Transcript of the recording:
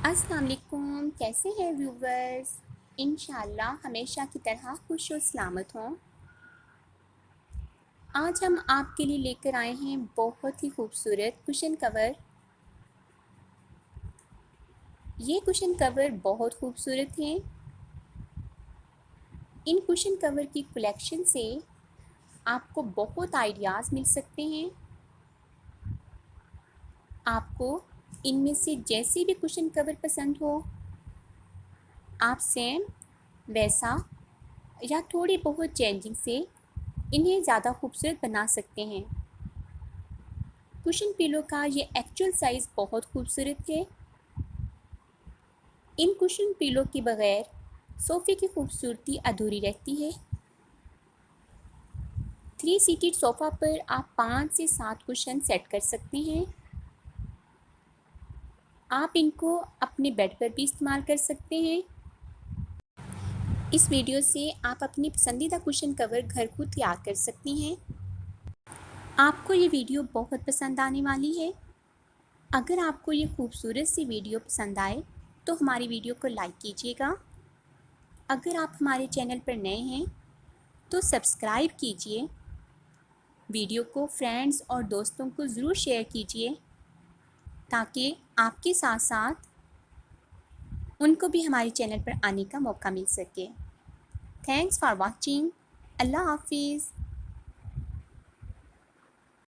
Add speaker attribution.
Speaker 1: अस्सलाम वालेकुम, कैसे हैं व्यूवर्स। इंशाल्लाह हमेशा की तरह खुश और सलामत हों। आज हम आपके लिए लेकर आए हैं बहुत ही खूबसूरत कुशन कवर। ये कुशन कवर बहुत खूबसूरत हैं। इन कुशन कवर की कलेक्शन से आपको बहुत आइडियाज़ मिल सकते हैं। आपको इनमें से जैसे भी कुशन कवर पसंद हो, आप सेम वैसा या थोड़ी बहुत चेंजिंग से इन्हें ज़्यादा खूबसूरत बना सकते हैं। कुशन पिलो का ये एक्चुअल साइज़ बहुत खूबसूरत है। इन कुशन पिलो के बगैर सोफ़े की खूबसूरती अधूरी रहती है। 3 सीटेड सोफ़ा पर आप 5 से 7 कुशन सेट कर सकते हैं। आप इनको अपने बेड पर भी इस्तेमाल कर सकते हैं। इस वीडियो से आप अपनी पसंदीदा कुशन कवर घर खुद तैयार कर सकती हैं। आपको ये वीडियो बहुत पसंद आने वाली है। अगर आपको ये खूबसूरत सी वीडियो पसंद आए तो हमारी वीडियो को लाइक कीजिएगा। अगर आप हमारे चैनल पर नए हैं तो सब्सक्राइब कीजिए। वीडियो को फ्रेंड्स और दोस्तों को ज़रूर शेयर कीजिए ताकि आपके साथ साथ उनको भी हमारे चैनल पर आने का मौका मिल सके। Thanks for watching. अल्लाह हाफिज़।